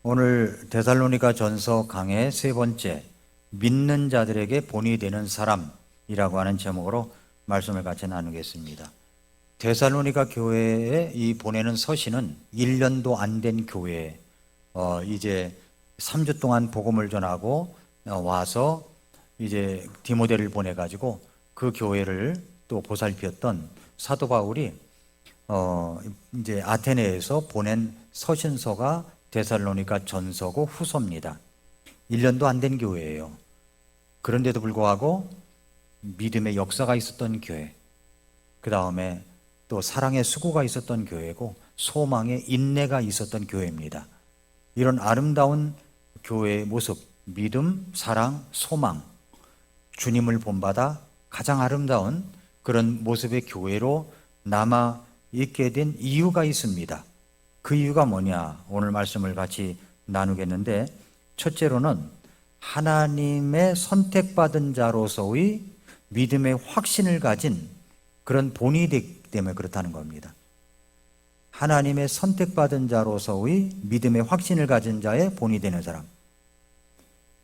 오늘 데살로니가 전서 강의 세 번째, 믿는 자들에게 본이 되는 사람이라고 하는 제목으로 말씀을 같이 나누겠습니다. 데살로니가 교회에 이 보내는 서신은 1년도 안 된 교회에 이제 3주 동안 복음을 전하고 와서 이제 디모데를 보내가지고 그 교회를 또 보살피었던 사도 바울이 이제 아테네에서 보낸 서신서가 데살로니가 전서고 후서입니다. 1년도 안 된 교회예요. 그런데도 불구하고 믿음의 역사가 있었던 교회, 그 다음에 또 사랑의 수고가 있었던 교회고 소망의 인내가 있었던 교회입니다. 이런 아름다운 교회의 모습, 믿음, 사랑, 소망, 주님을 본받아 가장 아름다운 그런 모습의 교회로 남아 있게 된 이유가 있습니다. 그 이유가 뭐냐? 오늘 말씀을 같이 나누겠는데, 첫째로는 하나님의 선택받은 자로서의 믿음의 확신을 가진 그런 본이 되기 때문에 그렇다는 겁니다. 하나님의 선택받은 자로서의 믿음의 확신을 가진 자의 본이 되는 사람.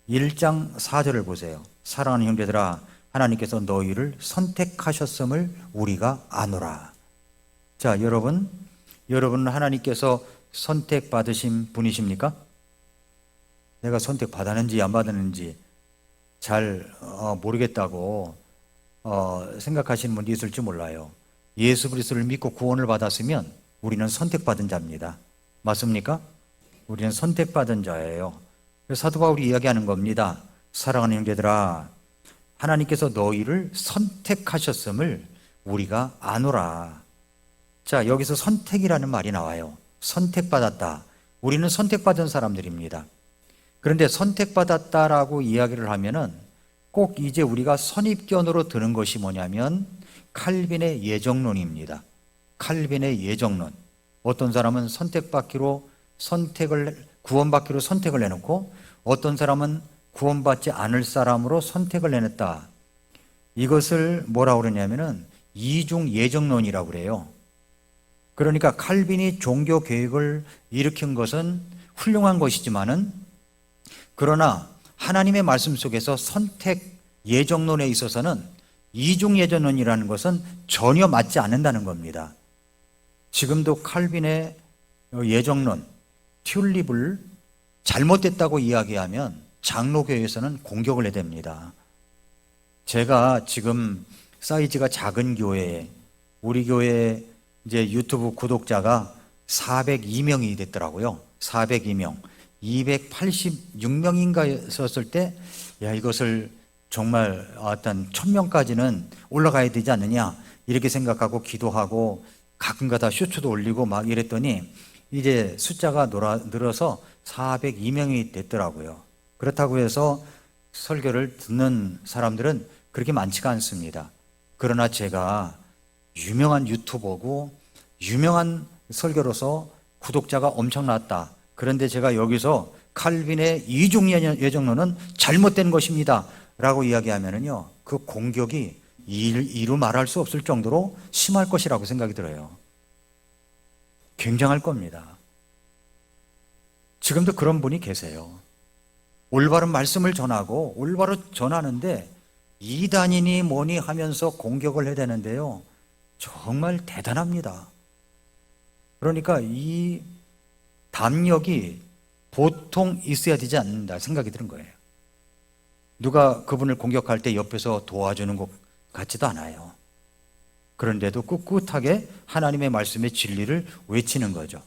1장 4절을 보세요. 사랑하는 형제들아, 하나님께서 너희를 선택하셨음을 우리가 아노라. 자, 여러분은 하나님께서 선택받으신 분이십니까? 내가 선택받았는지 안 받았는지 잘 모르겠다고 생각하시는 분도 있을지 몰라요. 예수 그리스도를 믿고 구원을 받았으면 우리는 선택받은 자입니다. 맞습니까? 우리는 선택받은 자예요. 그래서 사도 바울이 이야기하는 겁니다. 사랑하는 형제들아, 하나님께서 너희를 선택하셨음을 우리가 아노라. 자, 여기서 선택이라는 말이 나와요. 선택받았다. 우리는 선택받은 사람들입니다. 그런데 선택받았다라고 이야기를 하면은 꼭 이제 우리가 선입견으로 드는 것이 뭐냐면 칼빈의 예정론입니다. 칼빈의 예정론. 어떤 사람은 구원받기로 선택을 해놓고 어떤 사람은 구원받지 않을 사람으로 선택을 해냈다. 이것을 뭐라고 그러냐면은 이중 예정론이라고 그래요. 그러니까 칼빈이 종교 개혁을 일으킨 것은 훌륭한 것이지만은, 그러나 하나님의 말씀 속에서 선택 예정론에 있어서는 이중 예정론이라는 것은 전혀 맞지 않는다는 겁니다. 지금도 칼빈의 예정론, 튤립을 잘못됐다고 이야기하면 장로교회에서는 공격을 해야 됩니다. 제가 지금 사이즈가 작은 교회에, 우리 교회 이제 유튜브 구독자가 402명이 됐더라고요. 402명. 286명인가 썼을 때, 야, 이것을 정말 어떤 1000명까지는 올라가야 되지 않느냐, 이렇게 생각하고 기도하고 가끔가다 쇼츠도 올리고 막 이랬더니 이제 숫자가 늘어서 402명이 됐더라고요. 그렇다고 해서 설교를 듣는 사람들은 그렇게 많지가 않습니다. 그러나 제가 유명한 유튜버고 유명한 설교로서 구독자가 엄청났다. 그런데 제가 여기서 칼빈의 이중 예정론은 잘못된 것입니다 라고 이야기하면은요, 그 공격이 이루 말할 수 없을 정도로 심할 것이라고 생각이 들어요. 굉장할 겁니다. 지금도 그런 분이 계세요. 올바른 말씀을 전하고 올바로 전하는데 이단이니 뭐니 하면서 공격을 해야 되는데요, 정말 대단합니다. 그러니까 이 담력이 보통 있어야 되지 않는다 생각이 드는 거예요. 누가 그분을 공격할 때 옆에서 도와주는 것 같지도 않아요. 그런데도 꿋꿋하게 하나님의 말씀의 진리를 외치는 거죠.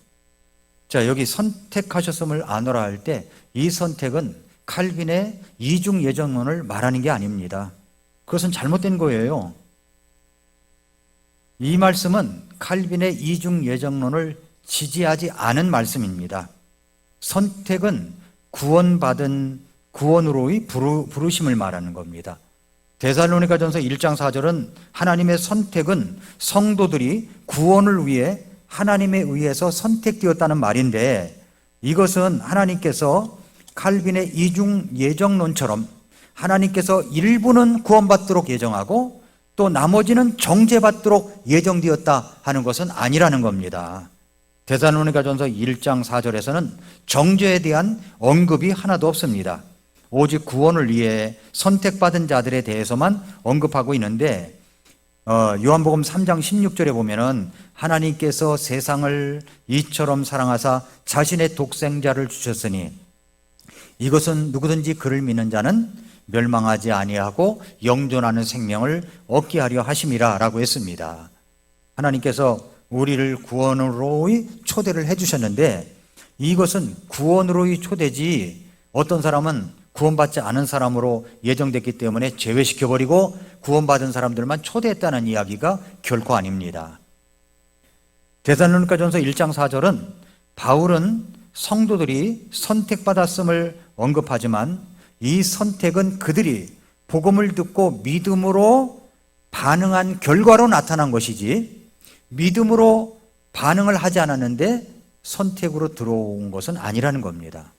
자, 여기 선택하셨음을 아노라 할 때 이 선택은 칼빈의 이중 예정론을 말하는 게 아닙니다. 그것은 잘못된 거예요. 이 말씀은 칼빈의 이중 예정론을 지지하지 않은 말씀입니다. 선택은 구원으로의 부르심을 말하는 겁니다. 데살로니가전서 1장 4절은 하나님의 선택은 성도들이 구원을 위해 하나님에 의해서 선택되었다는 말인데, 이것은 하나님께서 칼빈의 이중 예정론처럼 하나님께서 일부는 구원받도록 예정하고 또 나머지는 정죄받도록 예정되었다 하는 것은 아니라는 겁니다. 데살로니가전서 1장 4절에서는 정죄에 대한 언급이 하나도 없습니다. 오직 구원을 위해 선택받은 자들에 대해서만 언급하고 있는데 요한복음 3장 16절에 보면은 하나님께서 세상을 이처럼 사랑하사 자신의 독생자를 주셨으니 이것은 누구든지 그를 믿는 자는 멸망하지 아니하고 영존하는 생명을 얻게 하려 하심이라 라고 했습니다. 하나님께서 우리를 구원으로의 초대를 해주셨는데 이것은 구원으로의 초대지 어떤 사람은 구원받지 않은 사람으로 예정됐기 때문에 제외시켜버리고 구원받은 사람들만 초대했다는 이야기가 결코 아닙니다. 데살로니가전서 1장 4절은 바울은 성도들이 선택받았음을 언급하지만 이 선택은 그들이 복음을 듣고 믿음으로 반응한 결과로 나타난 것이지 믿음으로 반응을 하지 않았는데 선택으로 들어온 것은 아니라는 겁니다.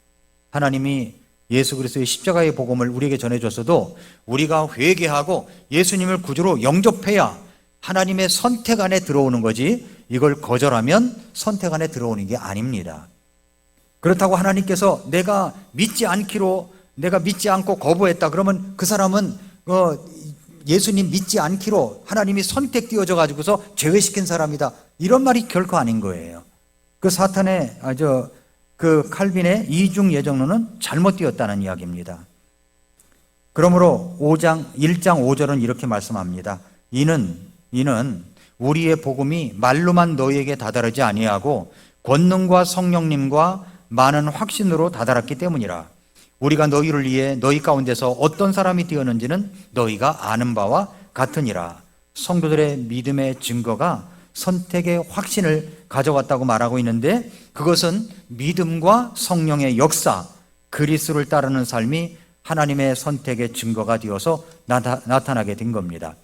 하나님이 예수 그리스도의 십자가의 복음을 우리에게 전해줬어도 우리가 회개하고 예수님을 구주로 영접해야 하나님의 선택 안에 들어오는 거지 이걸 거절하면 선택 안에 들어오는 게 아닙니다. 그렇다고 하나님께서 내가 믿지 않고 거부했다 그러면 그 사람은 예수님 믿지 않기로 하나님이 선택되어져 가지고서 제외시킨 사람이다 이런 말이 결코 아닌 거예요. 그 사탄의 그 칼빈의 이중 예정론은 잘못되었다는 이야기입니다. 그러므로 1장 5절은 이렇게 말씀합니다. 이는 우리의 복음이 말로만 너희에게 다다르지 아니하고 권능과 성령님과 많은 확신으로 다다랐기 때문이라. 우리가 너희를 위해 너희 가운데서 어떤 사람이 되었는지는 너희가 아는 바와 같으니라. 성도들의 믿음의 증거가 선택의 확신을 가져왔다고 말하고 있는데 그것은 믿음과 성령의 역사, 그리스도를 따르는 삶이 하나님의 선택의 증거가 되어서 나타나게 된 겁니다.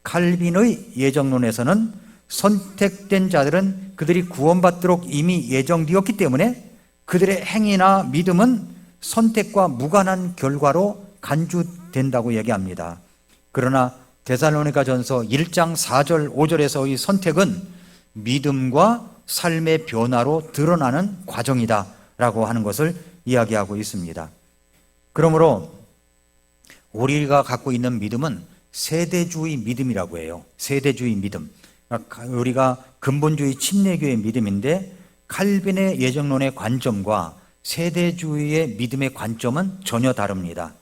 칼빈의 예정론에서는 선택된 자들은 그들이 구원받도록 이미 예정되었기 때문에 그들의 행위나 믿음은 선택과 무관한 결과로 간주된다고 얘기합니다. 그러나 데살로니가전서 1장 4절 5절에서의 선택은 믿음과 삶의 변화로 드러나는 과정이다 라고 하는 것을 이야기하고 있습니다. 그러므로 우리가 갖고 있는 믿음은 세대주의 믿음이라고 해요. 세대주의 믿음. 우리가 근본주의 침례교의 믿음인데 칼빈의 예정론의 관점과 세대주의의 믿음의 관점은 전혀 다릅니다.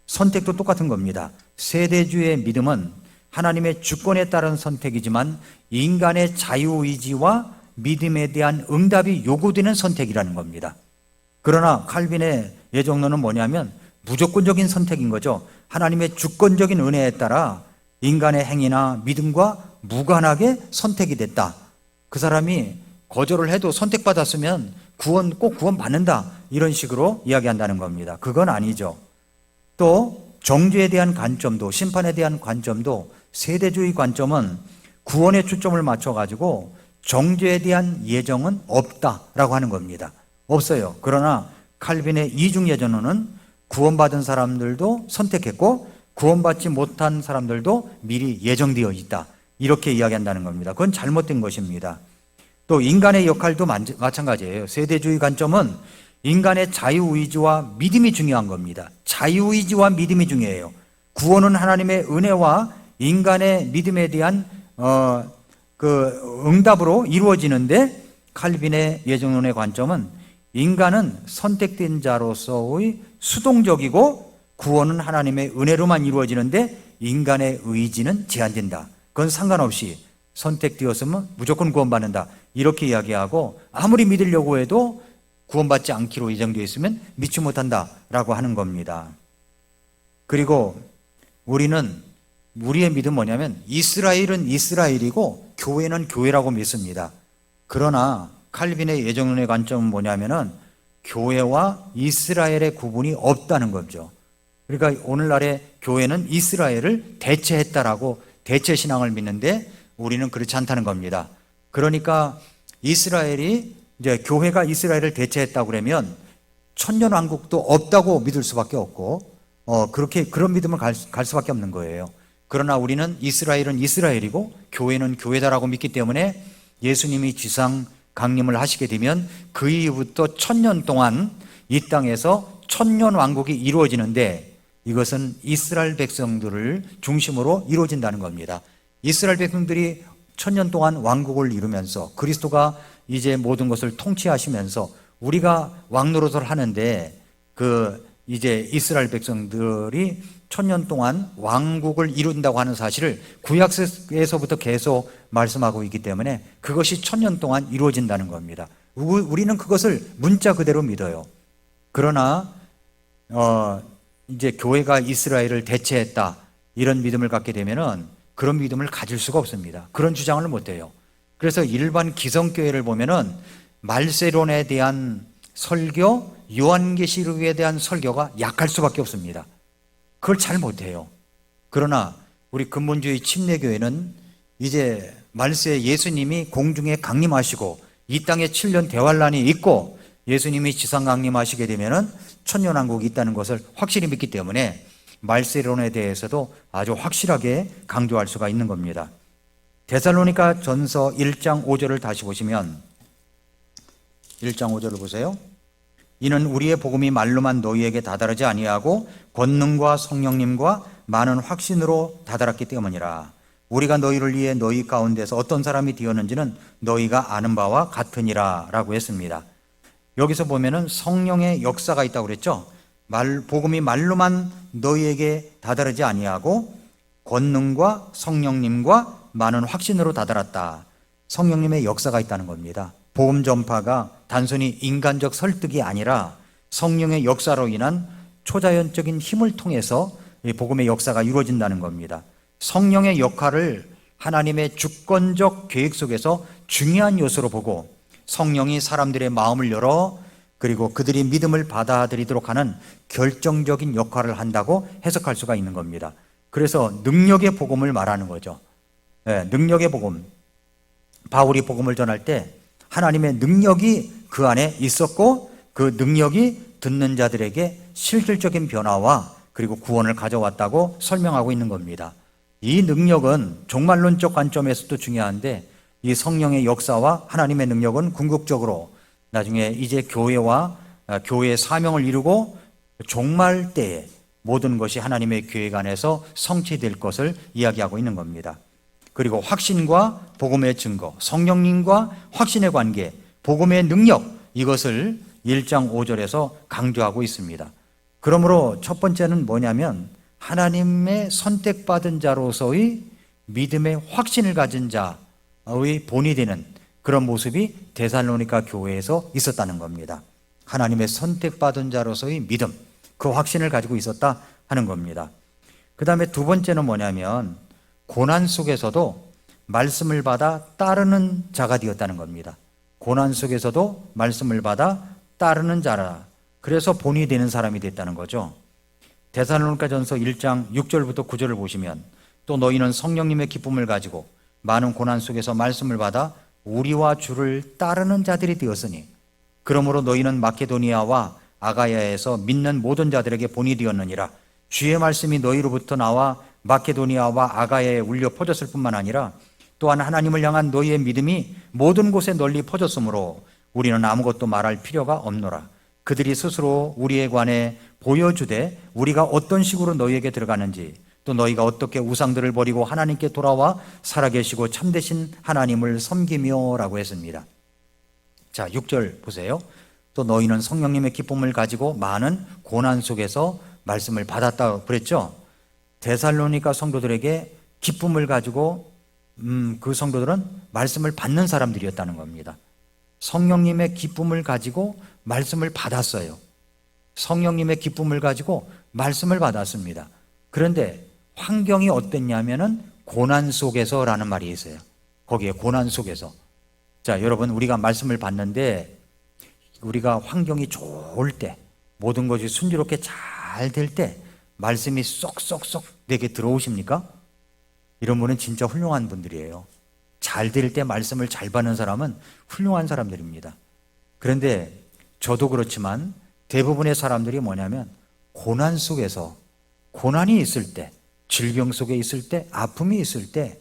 선택도 똑같은 겁니다. 세대주의의 믿음은 하나님의 주권에 따른 선택이지만 인간의 자유의지와 믿음에 대한 응답이 요구되는 선택이라는 겁니다. 그러나 칼빈의 예정론은 뭐냐면 무조건적인 선택인 거죠. 하나님의 주권적인 은혜에 따라 인간의 행위나 믿음과 무관하게 선택이 됐다. 그 사람이 거절을 해도 선택받았으면 꼭 구원받는다 이런 식으로 이야기한다는 겁니다. 그건 아니죠. 또 정죄에 대한 관점도 심판에 대한 관점도 세대주의 관점은 구원에 초점을 맞춰가지고 정죄에 대한 예정은 없다라고 하는 겁니다. 없어요. 그러나 칼빈의 이중 예정론은 구원받은 사람들도 선택했고 구원받지 못한 사람들도 미리 예정되어 있다 이렇게 이야기한다는 겁니다. 그건 잘못된 것입니다. 또 인간의 역할도 마찬가지예요. 세대주의 관점은 인간의 자유의지와 믿음이 중요한 겁니다. 자유의지와 믿음이 중요해요. 구원은 하나님의 은혜와 인간의 믿음에 대한 응답으로 이루어지는데 칼빈의 예정론의 관점은 인간은 선택된 자로서의 수동적이고 구원은 하나님의 은혜로만 이루어지는데 인간의 의지는 제한된다. 그건 상관없이 선택되었으면 무조건 구원받는다 이렇게 이야기하고 아무리 믿으려고 해도 구원받지 않기로 예정되어 있으면 믿지 못한다라고 하는 겁니다. 그리고 우리의 믿음은 뭐냐면 이스라엘은 이스라엘이고 교회는 교회라고 믿습니다. 그러나 칼빈의 예정론의 관점은 뭐냐면은 교회와 이스라엘의 구분이 없다는 거죠. 그러니까 오늘날의 교회는 이스라엘을 대체했다라고 대체 신앙을 믿는데 우리는 그렇지 않다는 겁니다. 그러니까 교회가 이스라엘을 대체했다고 그러면 천년왕국도 없다고 믿을 수밖에 없고 그런 믿음을 갈 수밖에 없는 거예요. 그러나 우리는 이스라엘은 이스라엘이고 교회는 교회다라고 믿기 때문에 예수님이 지상 강림을 하시게 되면 그 이후부터 1000년 동안 이 땅에서 천년 왕국이 이루어지는데, 이것은 이스라엘 백성들을 중심으로 이루어진다는 겁니다. 이스라엘 백성들이 1000년 동안 왕국을 이루면서 그리스도가 이제 모든 것을 통치하시면서 우리가 왕노릇을 하는데, 이제 이스라엘 백성들이 1000년 동안 왕국을 이룬다고 하는 사실을 구약에서부터 계속 말씀하고 있기 때문에 그것이 1000년 동안 이루어진다는 겁니다. 우리는 그것을 문자 그대로 믿어요. 그러나 이제 교회가 이스라엘을 대체했다, 이런 믿음을 갖게 되면은 그런 믿음을 가질 수가 없습니다. 그런 주장을 못 해요. 그래서 일반 기성교회를 보면은 말세론에 대한 설교, 요한계시록에 대한 설교가 약할 수밖에 없습니다. 그걸 잘 못해요. 그러나 우리 근본주의 침례교회는 이제 말세 예수님이 공중에 강림하시고 이 땅에 7년 대환란이 있고 예수님이 지상 강림하시게 되면은 천년왕국이 있다는 것을 확실히 믿기 때문에 말세론에 대해서도 아주 확실하게 강조할 수가 있는 겁니다. 데살로니가 전서 1장 5절을 다시 보시면 1장 5절을 보세요. 이는 우리의 복음이 말로만 너희에게 다다르지 아니하고 권능과 성령님과 많은 확신으로 다다랐기 때문이라. 우리가 너희를 위해 너희 가운데서 어떤 사람이 되었는지는 너희가 아는 바와 같으니라 라고 했습니다. 여기서 보면은 성령의 역사가 있다고 그랬죠. 복음이 말로만 너희에게 다다르지 아니하고 권능과 성령님과 많은 확신으로 다다랐다. 성령님의 역사가 있다는 겁니다. 복음 전파가 단순히 인간적 설득이 아니라 성령의 역사로 인한 초자연적인 힘을 통해서 복음의 역사가 이루어진다는 겁니다. 성령의 역할을 하나님의 주권적 계획 속에서 중요한 요소로 보고 성령이 사람들의 마음을 열어 그리고 그들이 믿음을 받아들이도록 하는 결정적인 역할을 한다고 해석할 수가 있는 겁니다. 그래서 능력의 복음을 말하는 거죠. 능력의 복음. 바울이 복음을 전할 때 하나님의 능력이 그 안에 있었고 그 능력이 듣는 자들에게 실질적인 변화와 그리고 구원을 가져왔다고 설명하고 있는 겁니다. 이 능력은 종말론적 관점에서도 중요한데 이 성령의 역사와 하나님의 능력은 궁극적으로 나중에 이제 교회와 교회의 사명을 이루고 종말 때에 모든 것이 하나님의 계획 안에서 성취될 것을 이야기하고 있는 겁니다. 그리고 확신과 복음의 증거, 성령님과 확신의 관계, 복음의 능력, 이것을 1장 5절에서 강조하고 있습니다. 그러므로 첫 번째는 뭐냐면 하나님의 선택받은 자로서의 믿음의 확신을 가진 자의 본이 되는 그런 모습이 데살로니가 교회에서 있었다는 겁니다. 하나님의 선택받은 자로서의 믿음, 그 확신을 가지고 있었다 하는 겁니다. 그 다음에 두 번째는 뭐냐면 고난 속에서도 말씀을 받아 따르는 자가 되었다는 겁니다. 고난 속에서도 말씀을 받아 따르는 자라. 그래서 본이 되는 사람이 됐다는 거죠. 데살로니가전서 1장 6절부터 9절을 보시면 또 너희는 성령님의 기쁨을 가지고 많은 고난 속에서 말씀을 받아 우리와 주를 따르는 자들이 되었으니 그러므로 너희는 마케도니아와 아가야에서 믿는 모든 자들에게 본이 되었느니라. 주의 말씀이 너희로부터 나와 마케도니아와 아가야에 울려 퍼졌을 뿐만 아니라 또한 하나님을 향한 너희의 믿음이 모든 곳에 널리 퍼졌으므로 우리는 아무것도 말할 필요가 없노라. 그들이 스스로 우리에 관해 보여주되 우리가 어떤 식으로 너희에게 들어가는지 또 너희가 어떻게 우상들을 버리고 하나님께 돌아와 살아계시고 참되신 하나님을 섬기며 라고 했습니다. 자, 6절 보세요. 또 너희는 성령님의 기쁨을 가지고 많은 고난 속에서 말씀을 받았다고 그랬죠. 데살로니가 성도들에게 기쁨을 가지고 그 성도들은 말씀을 받는 사람들이었다는 겁니다. 성령님의 기쁨을 가지고 말씀을 받았어요. 성령님의 기쁨을 가지고 말씀을 받았습니다. 그런데 환경이 어땠냐면은 고난 속에서라는 말이 있어요. 거기에 고난 속에서. 자, 여러분, 우리가 말씀을 받는데 우리가 환경이 좋을 때, 모든 것이 순조롭게 잘 될 때 말씀이 쏙쏙쏙 내게 들어오십니까? 이런 분은 진짜 훌륭한 분들이에요. 잘 될 때 말씀을 잘 받는 사람은 훌륭한 사람들입니다. 그런데 저도 그렇지만 대부분의 사람들이 뭐냐면 고난 속에서, 고난이 있을 때, 질병 속에 있을 때, 아픔이 있을 때,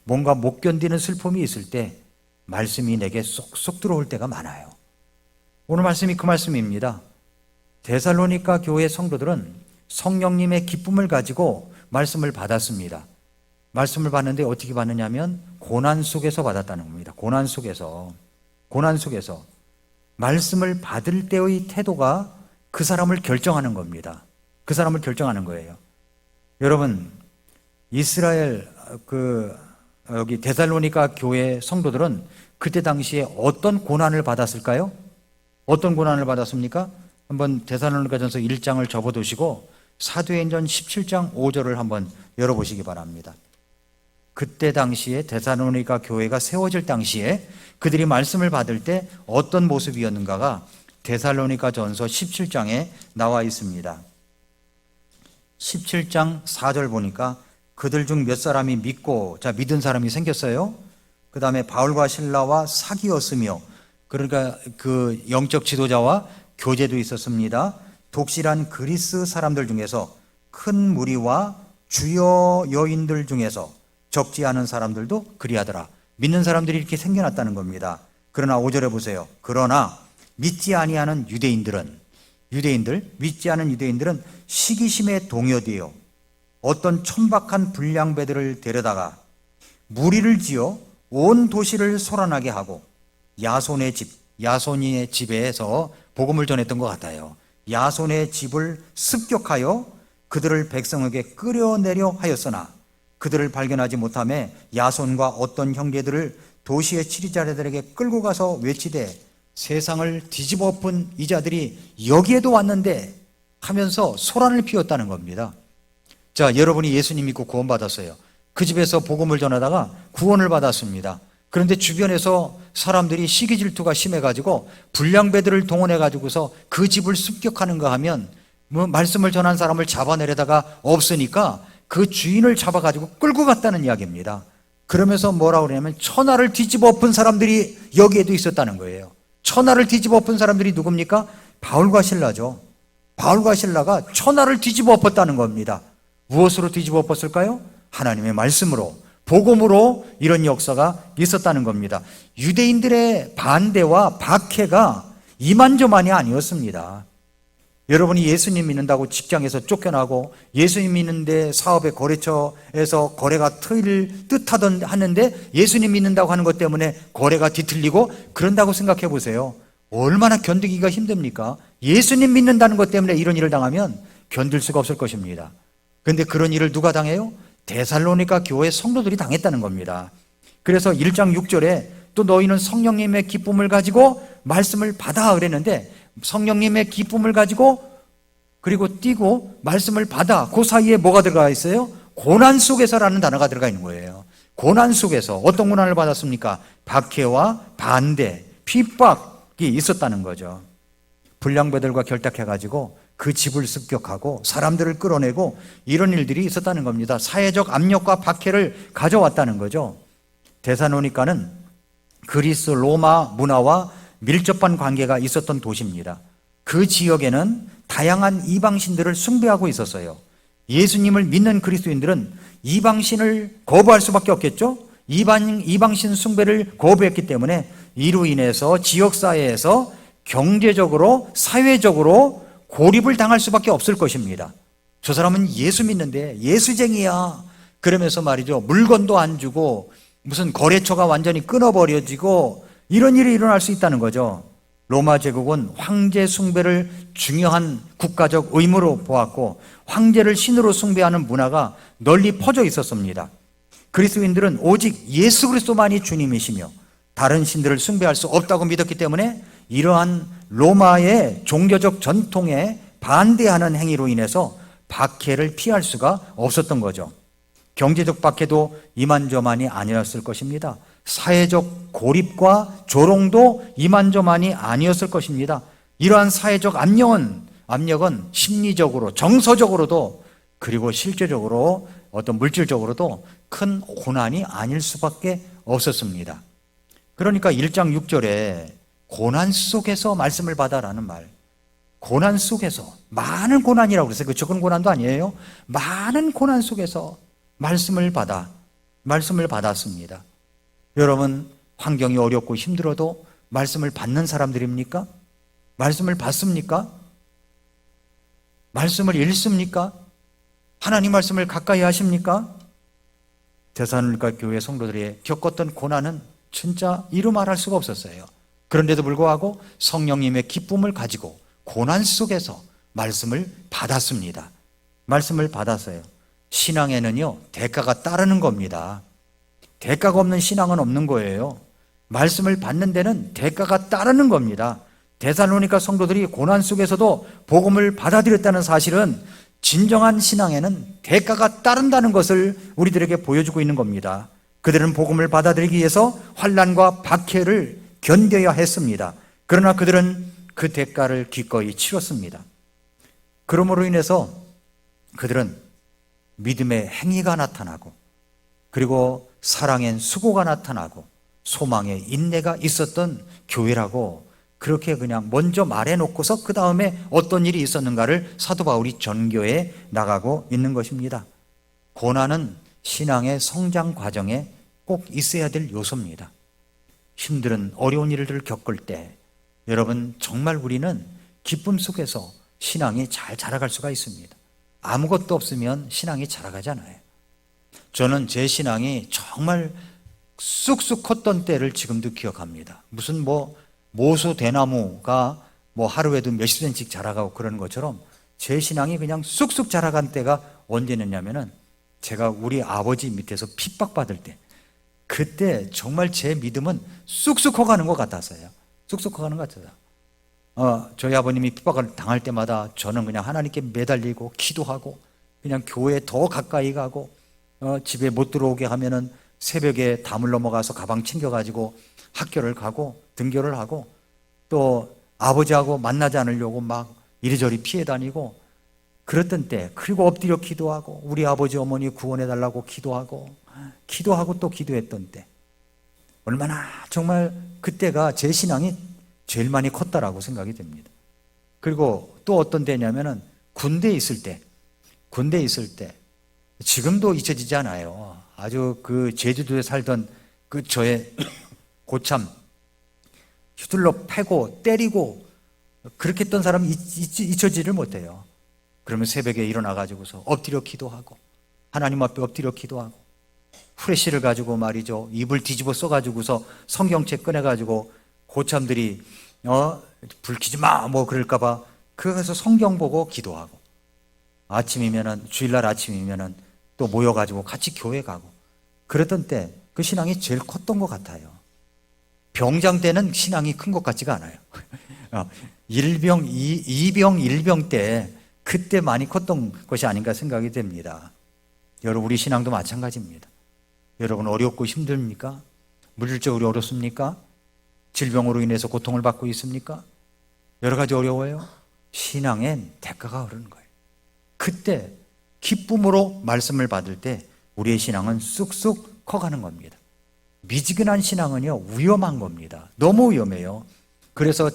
뭔가 못 견디는 슬픔이 있을 때 말씀이 내게 쏙쏙 들어올 때가 많아요. 오늘 말씀이 그 말씀입니다. 데살로니가 교회 성도들은 성령님의 기쁨을 가지고 말씀을 받았습니다. 말씀을 받는데 어떻게 받느냐면 고난 속에서 받았다는 겁니다. 고난 속에서 말씀을 받을 때의 태도가 그 사람을 결정하는 겁니다. 그 사람을 결정하는 거예요. 여러분, 이스라엘 여기 데살로니가 교회 성도들은 그때 당시에 어떤 고난을 받았을까요? 어떤 고난을 받았습니까? 한번 데살로니가전서 1장을 접어두시고 사도행전 17장 5절을 한번 열어보시기 바랍니다. 그때 당시에 데살로니가 교회가 세워질 당시에 그들이 말씀을 받을 때 어떤 모습이었는가가 데살로니가전서 17장에 나와 있습니다. 17장 4절 보니까 그들 중 몇 사람이 믿고 믿은 사람이 생겼어요. 그 다음에 바울과 실라와 사귀었으며, 그러니까 그 영적 지도자와 교제도 있었습니다. 독실한 그리스 사람들 중에서 큰 무리와 주요 여인들 중에서 적지 않은 사람들도 그리하더라. 믿는 사람들이 이렇게 생겨났다는 겁니다. 그러나 5절에 보세요. 그러나 믿지 아니하는 믿지 않은 유대인들은 시기심에 동요되어 어떤 천박한 불량배들을 데려다가 무리를 지어 온 도시를 소란하게 하고 야손의 집에서 복음을 전했던 것 같아요. 야손의 집을 습격하여 그들을 백성에게 끌어내려 하였으나 그들을 발견하지 못하며 야손과 어떤 형제들을 도시의 치리자들에게 끌고 가서 외치되 세상을 뒤집어 엎은 이 자들이 여기에도 왔는데 하면서 소란을 피웠다는 겁니다. 자, 여러분이 예수님 믿고 구원받았어요. 그 집에서 복음을 전하다가 구원을 받았습니다. 그런데 주변에서 사람들이 시기 질투가 심해가지고 불량배들을 동원해가지고서 그 집을 습격하는가 하면 말씀을 전한 사람을 잡아내려다가 없으니까 그 주인을 잡아가지고 끌고 갔다는 이야기입니다. 그러면서 뭐라고 그러냐면 천하를 뒤집어 엎은 사람들이 여기에도 있었다는 거예요. 천하를 뒤집어 엎은 사람들이 누굽니까? 바울과 실라죠. 바울과 실라가 천하를 뒤집어 엎었다는 겁니다. 무엇으로 뒤집어 엎었을까요? 하나님의 말씀으로, 복음으로 이런 역사가 있었다는 겁니다. 유대인들의 반대와 박해가 이만저만이 아니었습니다. 여러분이 예수님 믿는다고 직장에서 쫓겨나고 예수님 믿는데 사업의 거래처에서 거래가 트일 듯하던 하는데 예수님 믿는다고 하는 것 때문에 거래가 뒤틀리고 그런다고 생각해 보세요. 얼마나 견디기가 힘듭니까? 예수님 믿는다는 것 때문에 이런 일을 당하면 견딜 수가 없을 것입니다. 그런데 그런 일을 누가 당해요? 데살로니가 교회 성도들이 당했다는 겁니다. 그래서 1장 6절에 또 너희는 성령님의 기쁨을 가지고 말씀을 받아 그랬는데 성령님의 기쁨을 가지고 그리고 뛰고 말씀을 받아, 그 사이에 뭐가 들어가 있어요? 고난 속에서라는 단어가 들어가 있는 거예요. 고난 속에서 어떤 고난을 받았습니까? 박해와 반대, 핍박이 있었다는 거죠. 불량배들과 결탁해가지고 그 집을 습격하고 사람들을 끌어내고 이런 일들이 있었다는 겁니다. 사회적 압력과 박해를 가져왔다는 거죠. 데살로니가는 그리스 로마 문화와 밀접한 관계가 있었던 도시입니다. 그 지역에는 다양한 이방신들을 숭배하고 있었어요. 예수님을 믿는 그리스도인들은 이방신을 거부할 수밖에 없겠죠. 이방신 숭배를 거부했기 때문에 이로 인해서 지역사회에서 경제적으로 사회적으로 고립을 당할 수밖에 없을 것입니다. 저 사람은 예수 믿는데 예수쟁이야 그러면서 말이죠, 물건도 안 주고 무슨 거래처가 완전히 끊어버려지고 이런 일이 일어날 수 있다는 거죠. 로마 제국은 황제 숭배를 중요한 국가적 의무로 보았고 황제를 신으로 숭배하는 문화가 널리 퍼져 있었습니다. 그리스도인들은 오직 예수 그리스도만이 주님이시며 다른 신들을 숭배할 수 없다고 믿었기 때문에 이러한 로마의 종교적 전통에 반대하는 행위로 인해서 박해를 피할 수가 없었던 거죠. 경제적 박해도 이만저만이 아니었을 것입니다. 사회적 고립과 조롱도 이만저만이 아니었을 것입니다. 이러한 사회적 압력은 심리적으로, 정서적으로도 그리고 실제적으로 어떤 물질적으로도 큰 고난이 아닐 수밖에 없었습니다. 그러니까 1장 6절에 고난 속에서 말씀을 받아라는 말, 고난 속에서 많은 고난이라고 그랬어요. 그 적은 고난도 아니에요. 많은 고난 속에서 말씀을 받았습니다. 여러분, 환경이 어렵고 힘들어도 말씀을 받는 사람들입니까? 말씀을 받습니까? 말씀을 읽습니까? 하나님 말씀을 가까이 하십니까? 데살로니가 교회 성도들이 겪었던 고난은 진짜 이루 말할 수가 없었어요. 그런데도 불구하고 성령님의 기쁨을 가지고 고난 속에서 말씀을 받았습니다. 말씀을 받았어요. 신앙에는요, 대가가 따르는 겁니다. 대가가 없는 신앙은 없는 거예요. 말씀을 받는 데는 대가가 따르는 겁니다. 데살로니가 성도들이 고난 속에서도 복음을 받아들였다는 사실은 진정한 신앙에는 대가가 따른다는 것을 우리들에게 보여주고 있는 겁니다. 그들은 복음을 받아들이기 위해서 환난과 박해를 견뎌야 했습니다. 그러나 그들은 그 대가를 기꺼이 치렀습니다. 그러므로 인해서 그들은 믿음의 행위가 나타나고, 그리고 사랑엔 수고가 나타나고, 소망에 인내가 있었던 교회라고 그렇게 그냥 먼저 말해놓고서 그 다음에 어떤 일이 있었는가를 사도 바울이 전교해 나가고 있는 것입니다. 고난은 신앙의 성장 과정에 꼭 있어야 될 요소입니다. 힘든 어려운 일을 겪을 때 여러분, 정말 우리는 기쁨 속에서 신앙이 잘 자라갈 수가 있습니다. 아무것도 없으면 신앙이 자라가잖아요. 저는 제 신앙이 정말 쑥쑥 컸던 때를 지금도 기억합니다. 무슨 모수 대나무가 하루에도 몇십 센씩 자라가고 그러는 것처럼 제 신앙이 그냥 쑥쑥 자라간 때가 언제였냐면은 제가 우리 아버지 밑에서 핍박받을 때, 그때 정말 제 믿음은 쑥쑥 커가는 것 같았어요. 쑥쑥 커가는 것 같아요. 저희 아버님이 핍박을 당할 때마다 저는 그냥 하나님께 매달리고 기도하고, 그냥 교회에 더 가까이 가고, 집에 못 들어오게 하면은 새벽에 담을 넘어가서 가방 챙겨가지고 학교를 가고 등교를 하고, 또 아버지하고 만나지 않으려고 막 이리저리 피해 다니고 그랬던 때, 그리고 엎드려 기도하고 우리 아버지 어머니 구원해 달라고 기도하고 또 기도했던 때, 얼마나 정말 그때가 제 신앙이 제일 많이 컸다라고 생각이 됩니다. 그리고 또 어떤 때냐면은 군대에 있을 때 지금도 잊혀지지 않아요. 아주 그 제주도에 살던 그 저의 고참, 휘둘러 패고 때리고 그렇게 했던 사람이 잊혀지지를 못해요. 그러면 새벽에 일어나가지고서 엎드려 기도하고, 하나님 앞에 엎드려 기도하고, 후레쉬를 가지고 말이죠, 이불 뒤집어 써가지고서 성경책 꺼내가지고 고참들이 불 켜지 마 그럴까봐 그래서 성경 보고 기도하고, 아침이면은, 주일날 아침이면은 또 모여가지고 같이 교회 가고 그랬던 때 그 신앙이 제일 컸던 것 같아요. 병장 때는 신앙이 큰 것 같지가 않아요. 일병, 이병, 일병 때 그때 많이 컸던 것이 아닌가 생각이 됩니다. 여러분, 우리 신앙도 마찬가지입니다. 여러분, 어렵고 힘듭니까? 물질적으로 어렵습니까? 질병으로 인해서 고통을 받고 있습니까? 여러 가지 어려워요. 신앙엔 대가가 흐르는 거예요. 그때 기쁨으로 말씀을 받을 때 우리의 신앙은 쑥쑥 커가는 겁니다. 미지근한 신앙은요, 위험한 겁니다. 너무 위험해요. 그래서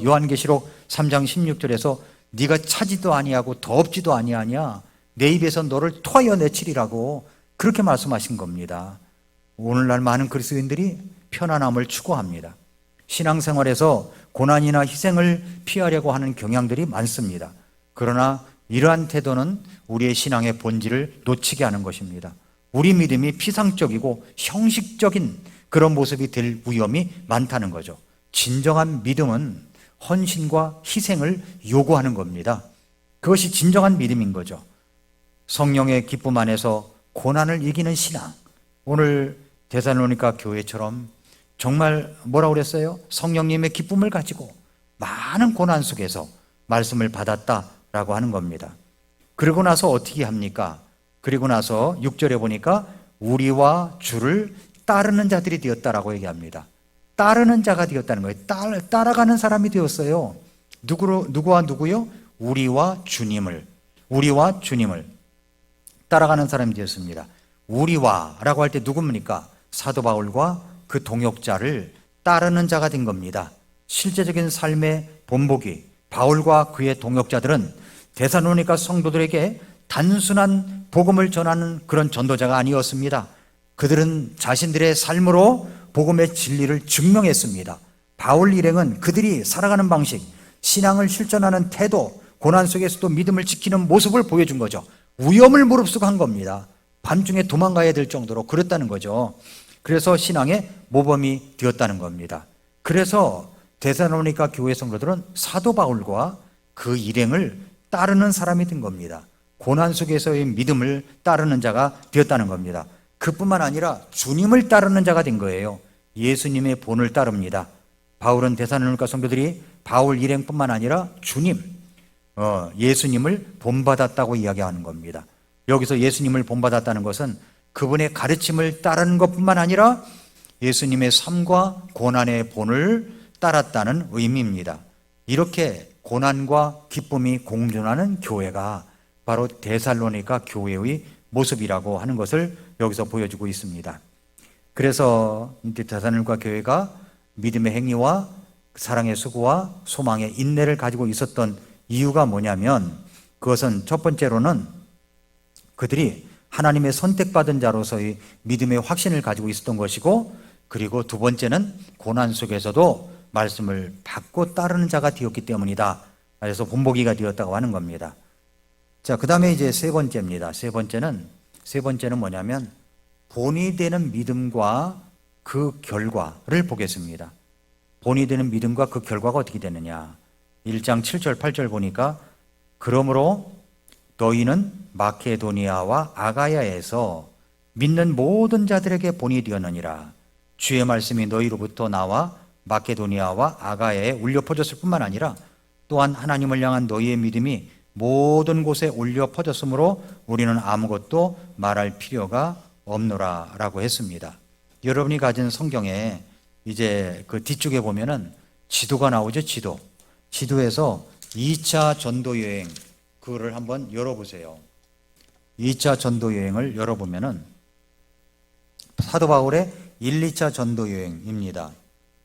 요한계시록 3장 16절에서 네가 차지도 아니하고 더없지도 아니하냐, 내 입에서 너를 토하여 내치리라고 그렇게 말씀하신 겁니다. 오늘날 많은 그리스도인들이 편안함을 추구합니다. 신앙생활에서 고난이나 희생을 피하려고 하는 경향들이 많습니다. 그러나 이러한 태도는 우리의 신앙의 본질을 놓치게 하는 것입니다. 우리 믿음이 피상적이고 형식적인 그런 모습이 될 위험이 많다는 거죠. 진정한 믿음은 헌신과 희생을 요구하는 겁니다. 그것이 진정한 믿음인 거죠. 성령의 기쁨 안에서 고난을 이기는 신앙. 오늘 데살로니가 교회처럼 정말 뭐라고 그랬어요? 성령님의 기쁨을 가지고 많은 고난 속에서 말씀을 받았다라고 하는 겁니다. 그러고 나서 어떻게 합니까? 그리고 나서 6절에 보니까 우리와 주를 따르는 자들이 되었다라고 얘기합니다. 따르는 자가 되었다는 거예요. 따라가는 사람이 되었어요. 누구와 누구요? 우리와 주님을 따라가는 사람이 되었습니다. 우리와라고 할 때 누굽니까? 사도 바울과 그 동역자를 따르는 자가 된 겁니다. 실제적인 삶의 본보기, 바울과 그의 동역자들은 데살로니가 성도들에게 단순한 복음을 전하는 그런 전도자가 아니었습니다. 그들은 자신들의 삶으로 복음의 진리를 증명했습니다. 바울 일행은 그들이 살아가는 방식, 신앙을 실천하는 태도, 고난 속에서도 믿음을 지키는 모습을 보여준 거죠. 위험을 무릅쓰고 한 겁니다. 밤중에 도망가야 될 정도로 그랬다는 거죠. 그래서 신앙의 모범이 되었다는 겁니다. 그래서 데살로니가 교회 성도들은 사도 바울과 그 일행을 따르는 사람이 된 겁니다. 고난 속에서의 믿음을 따르는 자가 되었다는 겁니다. 그뿐만 아니라 주님을 따르는 자가 된 거예요. 예수님의 본을 따릅니다. 바울은 데살로니가 성도들이 바울 일행뿐만 아니라 주님, 예수님을 본받았다고 이야기하는 겁니다. 여기서 예수님을 본받았다는 것은 그분의 가르침을 따르는 것뿐만 아니라 예수님의 삶과 고난의 본을 따랐다는 의미입니다. 이렇게 고난과 기쁨이 공존하는 교회가 바로 데살로니가 교회의 모습이라고 하는 것을 여기서 보여주고 있습니다. 그래서 데살로니가 교회가 믿음의 행위와 사랑의 수고와 소망의 인내를 가지고 있었던 이유가 뭐냐면, 그것은 첫 번째로는 그들이 하나님의 선택받은 자로서의 믿음의 확신을 가지고 있었던 것이고, 그리고 두 번째는 고난 속에서도 말씀을 받고 따르는 자가 되었기 때문이다. 그래서 본보기가 되었다고 하는 겁니다. 자, 그 다음에 이제 세 번째입니다. 세 번째는 뭐냐면 본이 되는 믿음과 그 결과를 보겠습니다. 본이 되는 믿음과 그 결과가 어떻게 되느냐. 1장 7절 8절 보니까 그러므로 너희는 마케도니아와 아가야에서 믿는 모든 자들에게 본이 되었느니라. 주의 말씀이 너희로부터 나와 마케도니아와 아가야에 울려 퍼졌을 뿐만 아니라 또한 하나님을 향한 너희의 믿음이 모든 곳에 울려 퍼졌으므로 우리는 아무것도 말할 필요가 없노라 라고 했습니다. 여러분이 가진 성경에 이제 그 뒤쪽에 보면은 지도가 나오죠. 지도에서 2차 전도 여행, 그거를 한번 열어보세요. 2차 전도 여행을 열어보면은 사도 바울의 1, 2차 전도 여행입니다.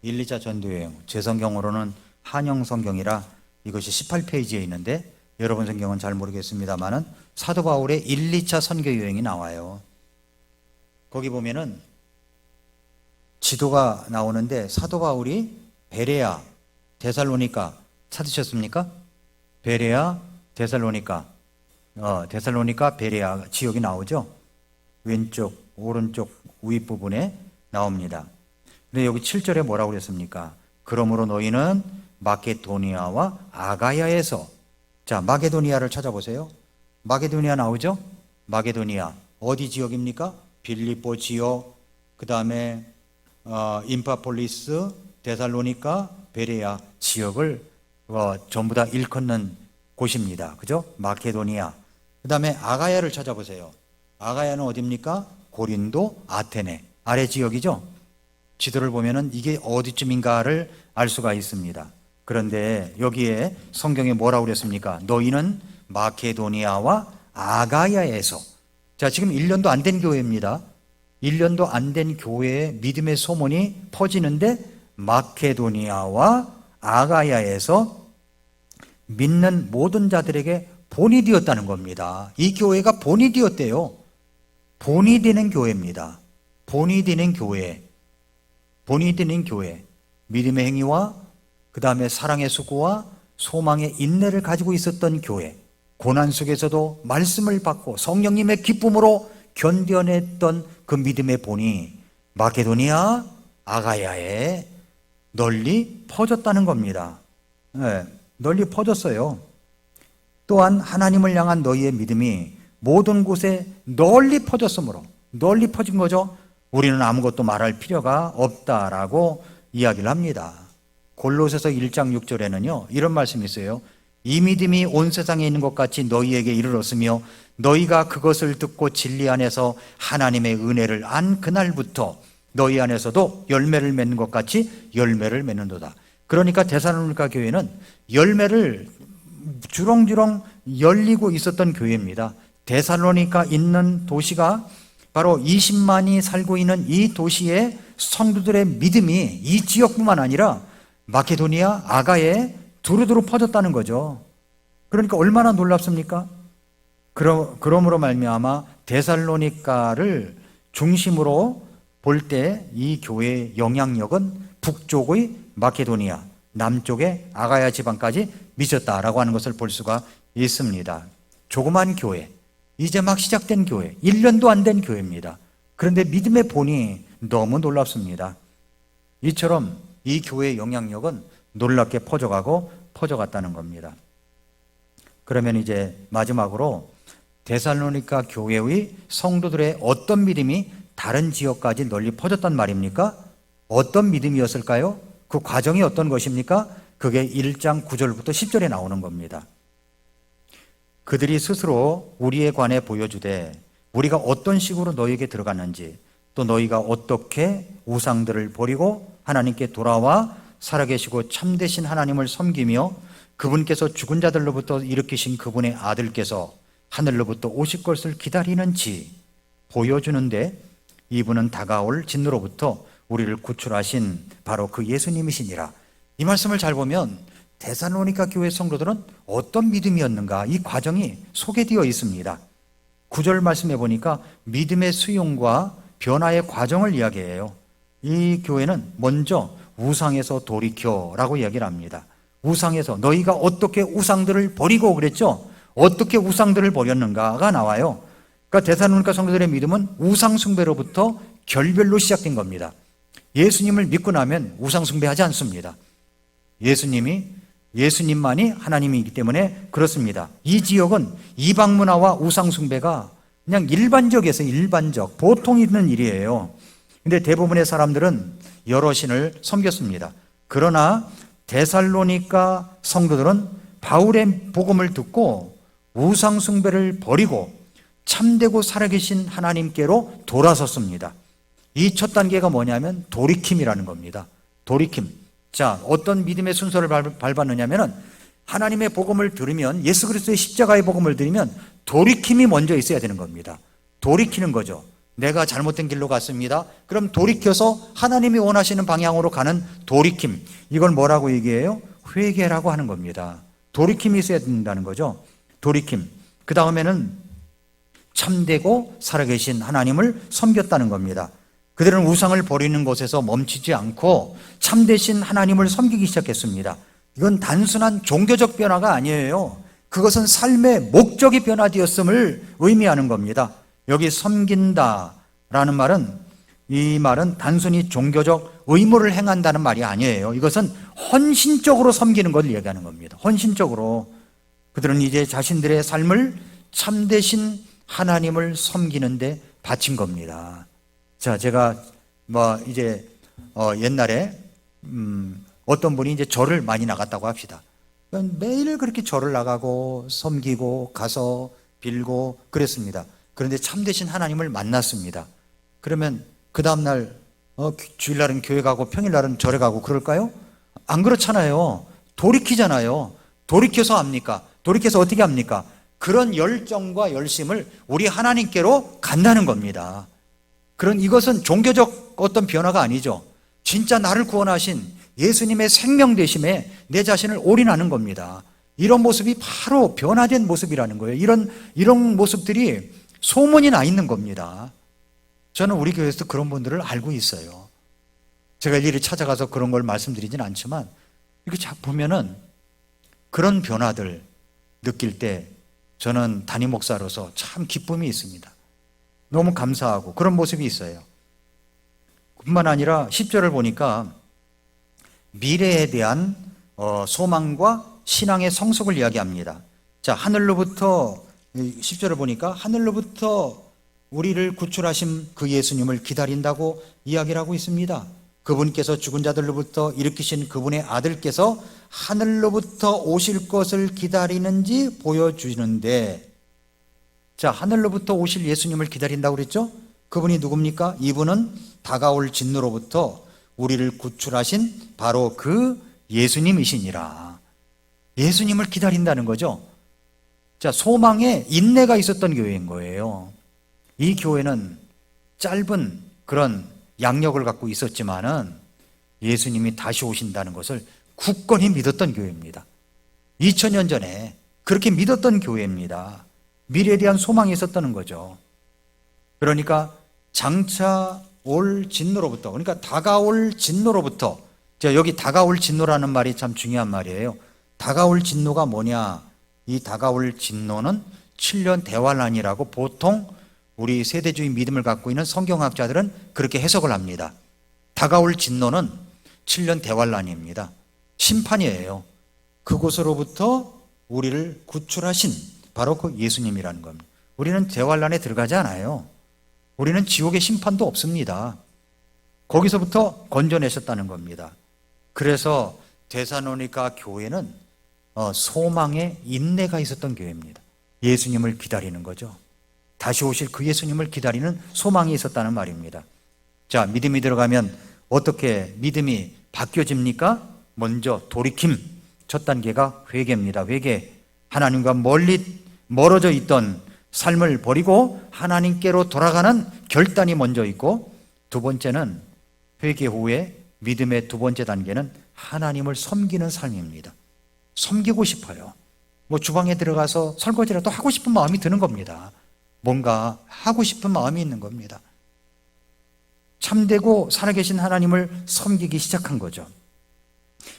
1, 2차 전도 여행. 제 성경으로는 한영 성경이라 이것이 18페이지에 있는데 여러분 성경은 잘 모르겠습니다만은 사도 바울의 1, 2차 선교 여행이 나와요. 거기 보면은 지도가 나오는데 사도 바울이 베레아, 데살로니가 찾으셨습니까? 베레아, 데살로니가, 베레아 지역이 나오죠. 왼쪽, 오른쪽 윗부분에 나옵니다. 근데 여기 7절에 뭐라고 그랬습니까? 그러므로 너희는 마케도니아와 아가야에서, 자, 마게도니아를 찾아보세요. 마게도니아 나오죠? 마게도니아 어디 지역입니까? 빌립보 지역, 그 다음에 임파폴리스, 데살로니가, 베레아 지역을 전부 다 일컫는 곳입니다. 그죠? 마케도니아. 그 다음에 아가야를 찾아보세요. 아가야는 어디입니까? 고린도, 아테네 아래 지역이죠. 지도를 보면은 이게 어디쯤인가를 알 수가 있습니다. 그런데 여기에 성경에 뭐라고 그랬습니까? 너희는 마케도니아와 아가야에서. 자, 지금 1년도 안 된 교회입니다. 1년도 안 된 교회에 믿음의 소문이 퍼지는데 마케도니아와 아가야에서 믿는 모든 자들에게 본이 되었다는 겁니다. 이 교회가 본이 되었대요. 본이 되는 교회입니다. 본이 되는 교회. 본이 되는 교회. 믿음의 행위와 그 다음에 사랑의 수고와 소망의 인내를 가지고 있었던 교회. 고난 속에서도 말씀을 받고 성령님의 기쁨으로 견뎌냈던 그 믿음의 본이 마케도니아, 아가야에 널리 퍼졌다는 겁니다. 네, 널리 퍼졌어요. 또한 하나님을 향한 너희의 믿음이 모든 곳에 널리 퍼졌으므로, 널리 퍼진 거죠. 우리는 아무것도 말할 필요가 없다라고 이야기를 합니다. 골로새서 1장 6절에는요 이런 말씀이 있어요. 이 믿음이 온 세상에 있는 것 같이 너희에게 이르렀으며 너희가 그것을 듣고 진리 안에서 하나님의 은혜를 안 그날부터 너희 안에서도 열매를 맺는 것 같이 열매를 맺는도다. 그러니까 데살로니가 교회는 열매를 주렁주렁 열리고 있었던 교회입니다. 데살로니가 있는 도시가 바로 20만이 살고 있는 이 도시의 성도들의 믿음이 이 지역뿐만 아니라 마케도니아, 아가에 두루두루 퍼졌다는 거죠. 그러니까 얼마나 놀랍습니까? 그러므로 말미암아 데살로니가를 중심으로 볼 때 이 교회의 영향력은 북쪽의 마케도니아, 남쪽의 아가야 지방까지 미쳤다라고 하는 것을 볼 수가 있습니다. 조그만 교회, 이제 막 시작된 교회, 1년도 안 된 교회입니다. 그런데 믿음의 본이 너무 놀랍습니다. 이처럼 이 교회의 영향력은 놀랍게 퍼져갔다는 겁니다. 그러면 이제 마지막으로 데살로니가 교회의 성도들의 어떤 믿음이 다른 지역까지 널리 퍼졌단 말입니까? 어떤 믿음이었을까요? 그 과정이 어떤 것입니까? 그게 1장 9절부터 10절에 나오는 겁니다. 그들이 스스로 우리에 관해 보여주되 우리가 어떤 식으로 너희에게 들어갔는지, 또 너희가 어떻게 우상들을 버리고 하나님께 돌아와 살아계시고 참되신 하나님을 섬기며 그분께서 죽은 자들로부터 일으키신 그분의 아들께서 하늘로부터 오실 것을 기다리는지 보여주는데, 이분은 다가올 진노로부터 우리를 구출하신 바로 그 예수님이시니라. 이 말씀을 잘 보면 데살로니가 교회 성도들은 어떤 믿음이었는가, 이 과정이 소개되어 있습니다. 9절 말씀해 보니까 믿음의 수용과 변화의 과정을 이야기해요. 이 교회는 먼저 우상에서 돌이켜라고 이야기를 합니다. 우상에서, 너희가 어떻게 우상들을 버리고 그랬죠? 어떻게 우상들을 버렸는가가 나와요. 그러니까 데살로니가 성도들의 믿음은 우상 숭배로부터 결별로 시작된 겁니다. 예수님을 믿고 나면 우상 숭배하지 않습니다. 예수님만이 하나님이기 때문에 그렇습니다. 이 지역은 이방 문화와 우상 숭배가 그냥 일반적, 보통 있는 일이에요. 근데 대부분의 사람들은 여러 신을 섬겼습니다. 그러나 데살로니가 성도들은 바울의 복음을 듣고 우상 숭배를 버리고 참되고 살아계신 하나님께로 돌아섰습니다. 이 첫 단계가 뭐냐면 돌이킴이라는 겁니다. 돌이킴. 자, 어떤 믿음의 순서를 밟았느냐면은 하나님의 복음을 들으면, 예수 그리스도의 십자가의 복음을 들으면 돌이킴이 먼저 있어야 되는 겁니다. 돌이키는 거죠. 내가 잘못된 길로 갔습니다. 그럼 돌이켜서 하나님이 원하시는 방향으로 가는 돌이킴. 이걸 뭐라고 얘기해요? 회개라고 하는 겁니다. 돌이킴이 있어야 된다는 거죠. 돌이킴. 그 다음에는 참되고 살아계신 하나님을 섬겼다는 겁니다. 그들은 우상을 버리는 것에서 멈추지 않고 참되신 하나님을 섬기기 시작했습니다. 이건 단순한 종교적 변화가 아니에요. 그것은 삶의 목적이 변화되었음을 의미하는 겁니다. 여기 섬긴다라는 말은, 이 말은 단순히 종교적 의무를 행한다는 말이 아니에요. 이것은 헌신적으로 섬기는 것을 얘기하는 겁니다. 헌신적으로. 그들은 이제 자신들의 삶을 참되신 하나님을 섬기는데 바친 겁니다. 자, 제가 옛날에 어떤 분이 이제 절을 많이 나갔다고 합시다. 매일 그렇게 절을 나가고 섬기고 가서 빌고 그랬습니다. 그런데 참되신 하나님을 만났습니다. 그러면 그 다음날 주일날은 교회 가고 평일날은 절에 가고 그럴까요? 안 그렇잖아요. 돌이키잖아요. 돌이켜서 합니까? 돌이켜서 어떻게 합니까? 그런 열정과 열심을 우리 하나님께로 간다는 겁니다. 이것은 종교적 어떤 변화가 아니죠. 진짜 나를 구원하신 예수님의 생명 되심에 내 자신을 올인하는 겁니다. 이런 모습이 바로 변화된 모습이라는 거예요. 이런 모습들이 소문이 나 있는 겁니다. 저는 우리 교회에서 그런 분들을 알고 있어요. 제가 일일이 찾아가서 그런 걸 말씀드리진 않지만, 이렇게 보면은 그런 변화들 느낄 때 저는 담임 목사로서 참 기쁨이 있습니다. 너무 감사하고 그런 모습이 있어요. 뿐만 아니라 10절을 보니까 미래에 대한 소망과 신앙의 성숙을 이야기합니다. 자, 10절을 보니까 하늘로부터 우리를 구출하신 그 예수님을 기다린다고 이야기를 하고 있습니다. 그분께서 죽은 자들로부터 일으키신 그분의 아들께서 하늘로부터 오실 것을 기다리는지 보여주는데, 자, 하늘로부터 오실 예수님을 기다린다고 그랬죠? 그분이 누굽니까? 이분은 다가올 진노로부터 우리를 구출하신 바로 그 예수님이시니라. 예수님을 기다린다는 거죠. 자, 소망에 인내가 있었던 교회인 거예요. 이 교회는 짧은 그런 양력을 갖고 있었지만은 예수님이 다시 오신다는 것을 굳건히 믿었던 교회입니다. 2000년 전에 그렇게 믿었던 교회입니다. 미래에 대한 소망이 있었다는 거죠. 그러니까 장차 올 진노로부터, 그러니까 다가올 진노로부터. 여기 다가올 진노라는 말이 참 중요한 말이에요. 다가올 진노가 뭐냐? 이 다가올 진노는 7년 대환란이라고 보통 우리 세대주의 믿음을 갖고 있는 성경학자들은 그렇게 해석을 합니다. 다가올 진노는 7년 대환란입니다. 심판이에요. 그곳으로부터 우리를 구출하신 바로 그 예수님이라는 겁니다. 우리는 대환란에 들어가지 않아요. 우리는 지옥의 심판도 없습니다. 거기서부터 건져내셨다는 겁니다. 그래서 데살로니가 교회는 소망의 인내가 있었던 교회입니다. 예수님을 기다리는 거죠. 다시 오실 그 예수님을 기다리는 소망이 있었다는 말입니다. 자, 믿음이 들어가면 어떻게 믿음이 바뀌어집니까? 먼저 돌이킴, 첫 단계가 회개입니다. 회개. 하나님과 멀어져 있던 삶을 버리고 하나님께로 돌아가는 결단이 먼저 있고, 두 번째는 회개 후에 믿음의 두 번째 단계는 하나님을 섬기는 삶입니다. 섬기고 싶어요. 주방에 들어가서 설거지라도 하고 싶은 마음이 드는 겁니다. 뭔가 하고 싶은 마음이 있는 겁니다. 참되고 살아계신 하나님을 섬기기 시작한 거죠.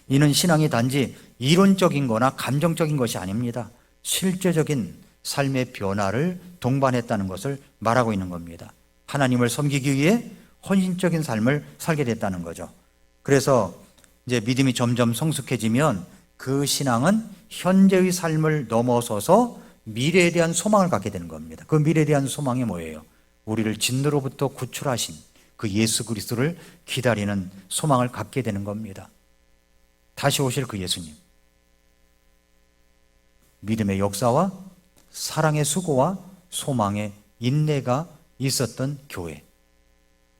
이는 신앙이 단지 이론적인 거나 감정적인 것이 아닙니다. 실제적인 삶의 변화를 동반했다는 것을 말하고 있는 겁니다. 하나님을 섬기기 위해 헌신적인 삶을 살게 됐다는 거죠. 그래서 이제 믿음이 점점 성숙해지면 그 신앙은 현재의 삶을 넘어서서 미래에 대한 소망을 갖게 되는 겁니다. 그 미래에 대한 소망이 뭐예요? 우리를 진노로부터 구출하신 그 예수 그리스도를 기다리는 소망을 갖게 되는 겁니다. 다시 오실 그 예수님. 믿음의 역사와 사랑의 수고와 소망의 인내가 있었던 교회.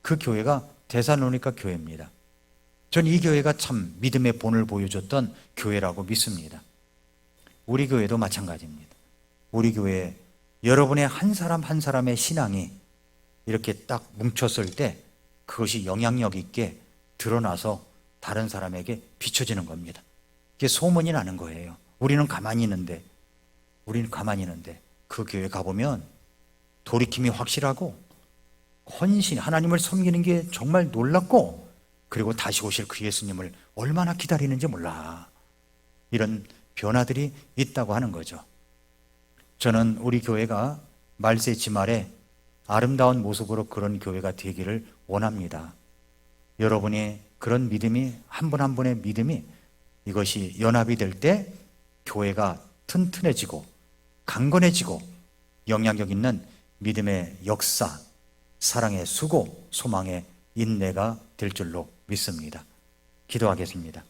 그 교회가 데살로니가 교회입니다. 전 이 교회가 참 믿음의 본을 보여줬던 교회라고 믿습니다. 우리 교회도 마찬가지입니다. 우리 교회 여러분의 한 사람 한 사람의 신앙이 이렇게 딱 뭉쳤을 때 그것이 영향력 있게 드러나서 다른 사람에게 비춰지는 겁니다. 이게 소문이 나는 거예요. 우리는 가만히 있는데 그 교회 가보면 돌이킴이 확실하고 헌신, 하나님을 섬기는 게 정말 놀랍고, 그리고 다시 오실 그 예수님을 얼마나 기다리는지 몰라. 이런 변화들이 있다고 하는 거죠. 저는 우리 교회가 말세 지말에 아름다운 모습으로 그런 교회가 되기를 원합니다. 여러분이 그런 믿음이, 한 분 한 분의 믿음이 이것이 연합이 될 때 교회가 튼튼해지고 강건해지고 영향력 있는 믿음의 역사, 사랑의 수고, 소망의 인내가 될 줄로 믿습니다. 기도하겠습니다.